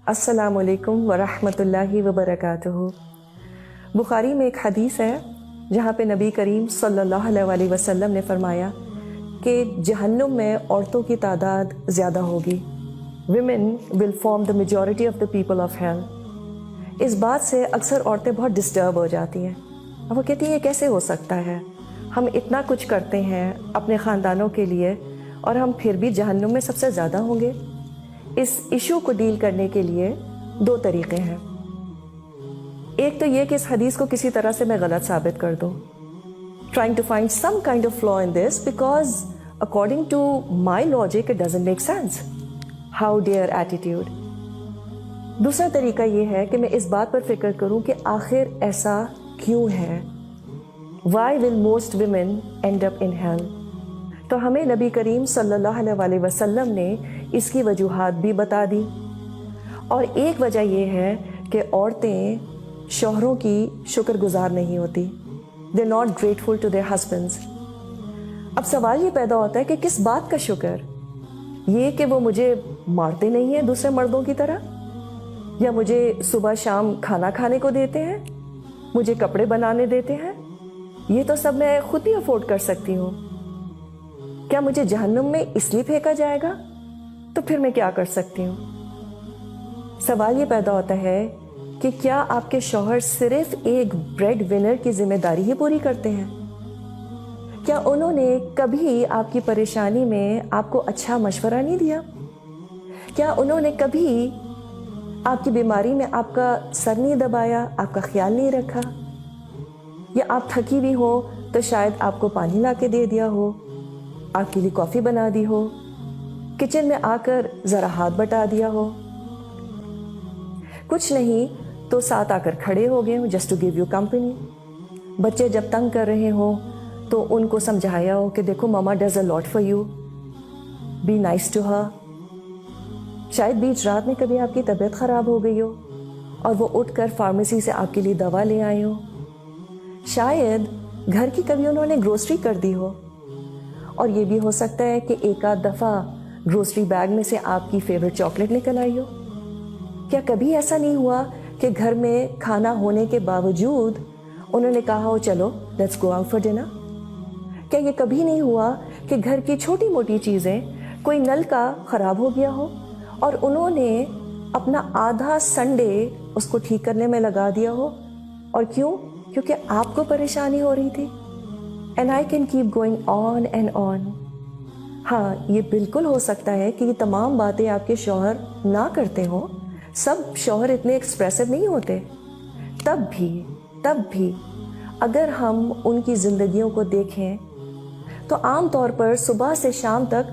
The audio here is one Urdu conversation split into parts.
السلام علیکم ورحمۃ اللہ وبرکاتہ۔ بخاری میں ایک حدیث ہے جہاں پہ نبی کریم صلی اللہ علیہ وسلم نے فرمایا کہ جہنم میں عورتوں کی تعداد زیادہ ہوگی۔ Women will form the majority of the people of hell. اس بات سے اکثر عورتیں بہت ڈسٹرب ہو جاتی ہیں اور وہ کہتی ہیں یہ کیسے ہو سکتا ہے، ہم اتنا کچھ کرتے ہیں اپنے خاندانوں کے لیے اور ہم پھر بھی جہنم میں سب سے زیادہ ہوں گے۔ اس ایشو کو ڈیل کرنے کے لیے دو طریقے ہیں۔ ایک تو یہ کہ اس حدیث کو کسی طرح سے میں غلط ثابت کر دوں، trying to find some kind of flaw in this because according to my logic it doesn't make sense. How dare attitude. دوسرا طریقہ یہ ہے کہ میں اس بات پر فکر کروں کہ آخر ایسا کیوں ہے۔ Why will most women end up in hell؟ تو ہمیں نبی کریم صلی اللہ علیہ وسلم نے اس کی وجوہات بھی بتا دی، اور ایک وجہ یہ ہے کہ عورتیں شوہروں کی شکر گزار نہیں ہوتی، they're not grateful to their husbands۔ اب سوال یہ پیدا ہوتا ہے کہ کس بات کا شکر؟ یہ کہ وہ مجھے مارتے نہیں ہیں دوسرے مردوں کی طرح، یا مجھے صبح شام کھانا کھانے کو دیتے ہیں، مجھے کپڑے بنانے دیتے ہیں، یہ تو سب میں خود بھی افورڈ کر سکتی ہوں۔ کیا مجھے جہنم میں اس لیے پھینکا جائے گا؟ تو پھر میں کیا کر سکتی ہوں؟ سوال یہ پیدا ہوتا ہے کہ کیا آپ کے شوہر صرف ایک بریڈ ونر کی ذمہ داری ہی پوری کرتے ہیں؟ کیا انہوں نے کبھی آپ کی پریشانی میں آپ کو اچھا مشورہ نہیں دیا؟ کیا انہوں نے کبھی آپ کی بیماری میں آپ کا سر نہیں دبایا، آپ کا خیال نہیں رکھا؟ یا آپ تھکی ہوئی ہو تو شاید آپ کو پانی لا کے دے دیا ہو، آپ کے لیے کافی بنا دی ہو، کچن میں آ کر ذرا ہاتھ بٹا دیا ہو؟ کچھ نہیں تو ساتھ آ کر کھڑے ہو گئے ہوں just to give you company. بچے جب تنگ کر رہے ہوں تو ان کو سمجھایا ہو کہ دیکھو mama does a lot for you, be nice to her. شاید بیچ رات میں کبھی آپ کی طبیعت خراب ہو گئی ہو اور وہ اٹھ کر فارمیسی سے آپ کے لیے دوا لے آئے ہو۔ شاید گھر کی کبھی انہوں نے گروسری کر دی ہو، اور یہ بھی ہو سکتا ہے کہ ایک آدھ دفعہ گروسری بیگ میں سے آپ کی فیوریٹ چاکلیٹ نکل آئی ہو۔ کیا کبھی ایسا نہیں ہوا کہ گھر میں کھانا ہونے کے باوجود انہوں نے کہا ہو چلو let's go out for dinner? کیا یہ کبھی نہیں ہوا کہ گھر کی چھوٹی موٹی چیزیں، کوئی نل کا خراب ہو گیا ہو اور انہوں نے اپنا آدھا سنڈے اس کو ٹھیک کرنے میں لگا دیا ہو؟ اور کیوں؟ کیونکہ آپ کو پریشانی ہو رہی تھی۔ And I can keep going on and on۔ ہاں، یہ بالکل ہو سکتا ہے کہ یہ تمام باتیں آپ کے شوہر نہ کرتے ہوں، سب شوہر اتنے ایکسپریسو نہیں ہوتے، تب بھی اگر ہم ان کی زندگیوں کو دیکھیں تو عام طور پر صبح سے شام تک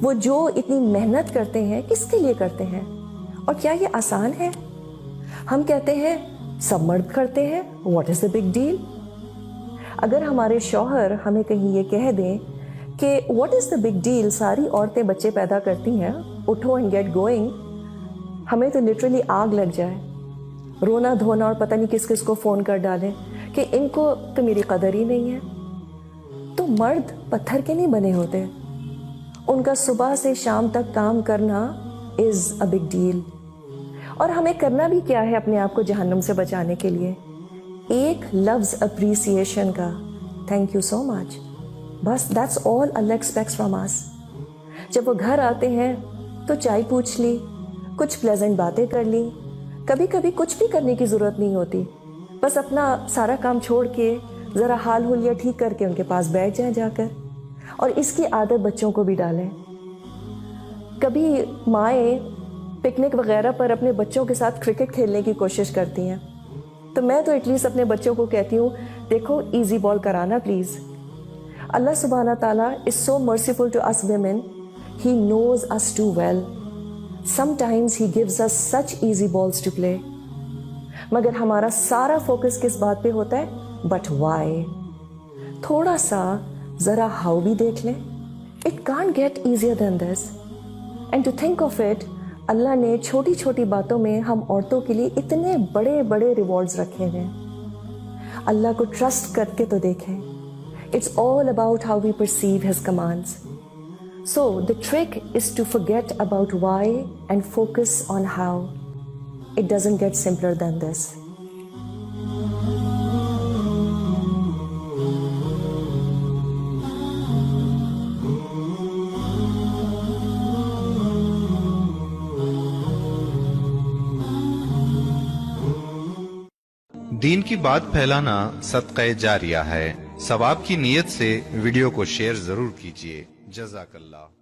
وہ جو اتنی محنت کرتے ہیں کس کے لیے کرتے ہیں؟ اور کیا یہ آسان ہے؟ ہم کہتے ہیں سب مرد کرتے ہیں، what is the big deal? اگر ہمارے شوہر ہمیں کہیں یہ کہہ دیں کہ what is the big deal, ساری عورتیں بچے پیدا کرتی ہیں، اٹھو اینڈ گیٹ گوئنگ، ہمیں تو لٹرلی آگ لگ جائے، رونا دھونا اور پتہ نہیں کس کس کو فون کر ڈالیں کہ ان کو تو میری قدر ہی نہیں ہے۔ تو مرد پتھر کے نہیں بنے ہوتے، ان کا صبح سے شام تک کام کرنا از اے بگ ڈیل۔ اور ہمیں کرنا بھی کیا ہے اپنے آپ کو جہنم سے بچانے کے لیے؟ ایک لفظ اپریسیشن کا، تھینک یو سو مچ، بس دیٹس آل اللہ ایکسپیکٹس فرام اس۔ جب وہ گھر آتے ہیں تو چائے پوچھ لی، کچھ پلیزنٹ باتیں کر لی، کبھی کبھی کچھ بھی کرنے کی ضرورت نہیں ہوتی، بس اپنا سارا کام چھوڑ کے ذرا حال حلیہ ٹھیک کر کے ان کے پاس بیٹھ جائیں جا کر، اور اس کی عادت بچوں کو بھی ڈالیں۔ کبھی مائیں پکنک وغیرہ پر اپنے بچوں کے ساتھ کرکٹ کھیلنے کی کوشش کرتی ہیں، تو میں تو ایٹ لیسٹ اپنے بچوں کو کہتی ہوں دیکھو ایزی بال کرانا پلیز۔ اللہ سبحانہ تعالیٰ is so merciful to us women. He knows us too well. Sometimes he gives us such easy balls to play. مگر ہمارا سارا فوکس کس بات پہ ہوتا ہے؟ But why؟ تھوڑا سا ذرا how بھی دیکھ لیں۔ It can't get easier than this. And to think of it، اللہ نے چھوٹی چھوٹی باتوں میں ہم عورتوں کے لیے اتنے بڑے بڑے ریوارڈز رکھے ہیں۔ اللہ کو ٹرسٹ کر کے تو دیکھیں۔ It's all about how we perceive his commands. So the trick is to forget about why and focus on how. It doesn't get simpler than this. دین کی بات پھیلانا صدقہ جاریہ ہے. ثواب کی نیت سے ویڈیو کو شیئر ضرور کیجیے. جزاک اللہ.